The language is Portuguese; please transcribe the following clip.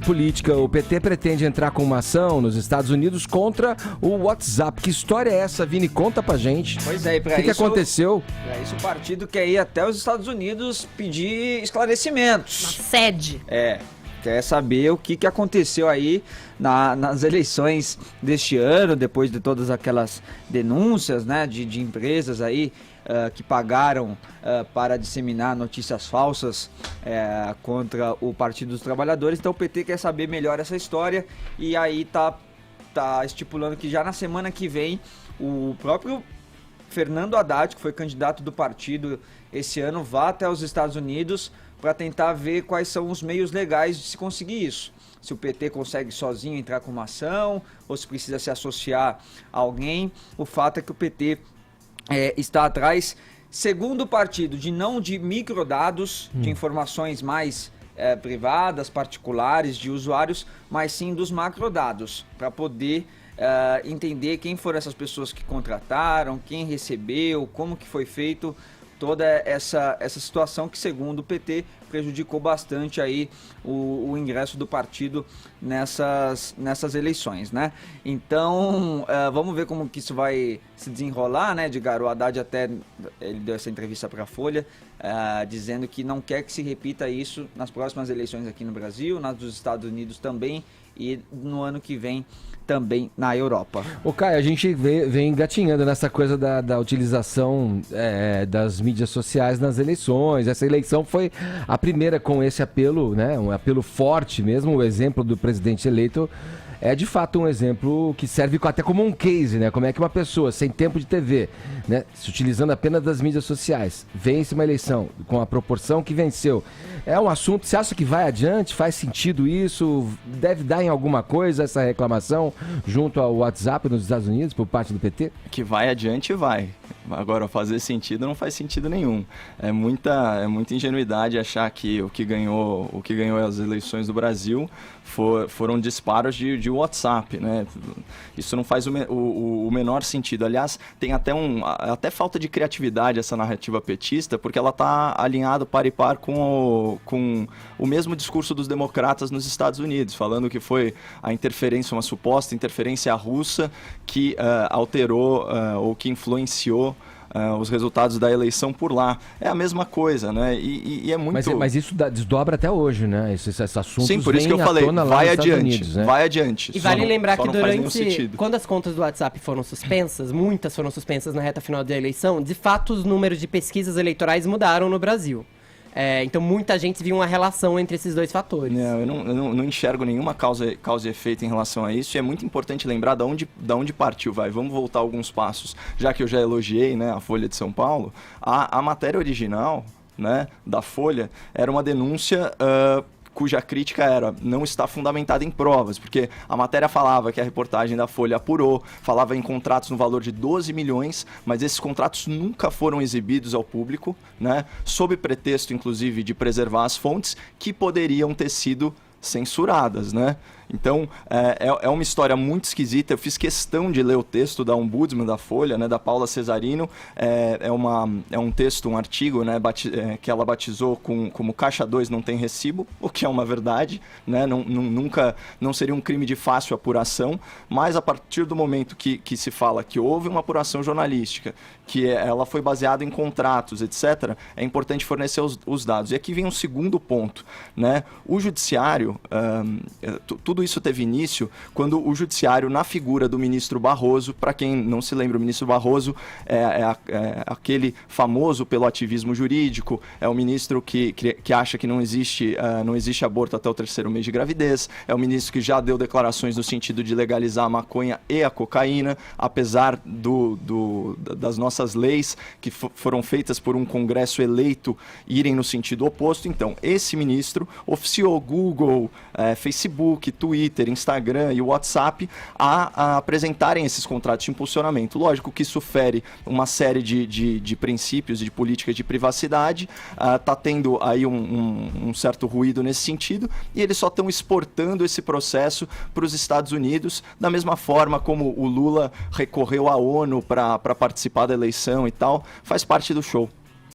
política. O PT pretende entrar com uma ação nos Estados Unidos contra o WhatsApp. Que história é essa, Vini? Conta pra gente. Pois é, e pra O que aconteceu? Pra isso o partido quer ir até os Estados Unidos pedir esclarecimentos. Na sede. Quer saber o que aconteceu aí nas eleições deste ano, depois de todas aquelas denúncias, né, de empresas aí que pagaram para disseminar notícias falsas contra o Partido dos Trabalhadores. Então o PT quer saber melhor essa história e aí tá estipulando que já na semana que vem o próprio Fernando Haddad, que foi candidato do partido esse ano, vá até os Estados Unidos para tentar ver quais são os meios legais de se conseguir isso. Se o PT consegue sozinho entrar com uma ação ou se precisa se associar a alguém. O fato é que o PT está atrás, segundo o partido, de microdados, de informações mais privadas, particulares, de usuários, mas sim dos macrodados, para poder entender quem foram essas pessoas que contrataram, quem recebeu, como que foi feito toda essa situação que, segundo o PT, prejudicou bastante aí o ingresso do partido nessas eleições, né? Então, vamos ver como que isso vai se desenrolar, né, Edgar? O Haddad até ele deu essa entrevista para a Folha, dizendo que não quer que se repita isso nas próximas eleições aqui no Brasil, nas dos Estados Unidos também e no ano que vem também na Europa. Ô Caio, a gente vem engatinhando nessa coisa da utilização das mídias sociais nas eleições. Essa eleição foi a primeira com esse apelo, né? Um apelo forte mesmo. O exemplo do presidente eleito é de fato um exemplo que serve até como um case, né? Como é que uma pessoa sem tempo de TV, né, se utilizando apenas das mídias sociais, vence uma eleição com a proporção que venceu. É um assunto, você acha que vai adiante? Faz sentido isso? Deve dar em alguma coisa essa reclamação junto ao WhatsApp nos Estados Unidos por parte do PT? Que vai adiante, vai. Agora, fazer sentido não faz sentido nenhum. É muita ingenuidade achar que o que ganhou as eleições do Brasil foram disparos de WhatsApp, né? Isso não faz o menor sentido. Aliás, tem até falta de criatividade essa narrativa petista, porque ela está alinhada par e par com o mesmo discurso dos democratas nos Estados Unidos, falando que foi uma suposta interferência russa que alterou ou que influenciou os resultados da eleição por lá. É a mesma coisa, né? E é muito... Mas isso desdobra até hoje, né? Esses assuntos. Sim, por isso que eu falei, vai adiante, Unidos, né? vai adiante. E vale lembrar que quando as contas do WhatsApp foram suspensas, muitas foram suspensas na reta final da eleição, de fato os números de pesquisas eleitorais mudaram no Brasil. Então muita gente viu uma relação entre esses dois fatores. Eu não enxergo nenhuma causa e efeito em relação a isso, e é muito importante lembrar da onde partiu. Vamos voltar alguns passos, já que eu já elogiei, né, a Folha de São Paulo. A matéria original, né, da Folha era uma denúncia cuja crítica não está fundamentada em provas, porque a matéria falava que a reportagem da Folha apurou, falava em contratos no valor de 12 milhões, mas esses contratos nunca foram exibidos ao público, né, sob pretexto, inclusive, de preservar as fontes que poderiam ter sido censuradas, né? Então, é uma história muito esquisita. Eu fiz questão de ler o texto da Ombudsman da Folha, né, da Paula Cesarino. É um texto, um artigo, né, que ela batizou como Caixa 2 não tem recibo, o que é uma verdade, né? Nunca não seria um crime de fácil apuração, mas a partir do momento que se fala que houve uma apuração jornalística, que ela foi baseada em contratos, etc., é importante fornecer os dados. E aqui vem um segundo ponto, né? O judiciário, tudo isso teve início quando o judiciário, na figura do ministro Barroso, para quem não se lembra, o ministro Barroso é aquele famoso pelo ativismo jurídico, é o ministro que acha que não existe aborto até o 3º mês de gravidez, é o ministro que já deu declarações no sentido de legalizar a maconha e a cocaína, apesar das nossas leis que foram feitas por um Congresso eleito irem no sentido oposto. Então, esse ministro oficiou Google, Facebook, Twitter, Instagram e WhatsApp a apresentarem esses contratos de impulsionamento. Lógico que isso fere uma série de princípios de políticas de privacidade, está tendo aí um certo ruído nesse sentido, e eles só estão exportando esse processo para os Estados Unidos, da mesma forma como o Lula recorreu à ONU para participar da eleição e tal, faz parte do show.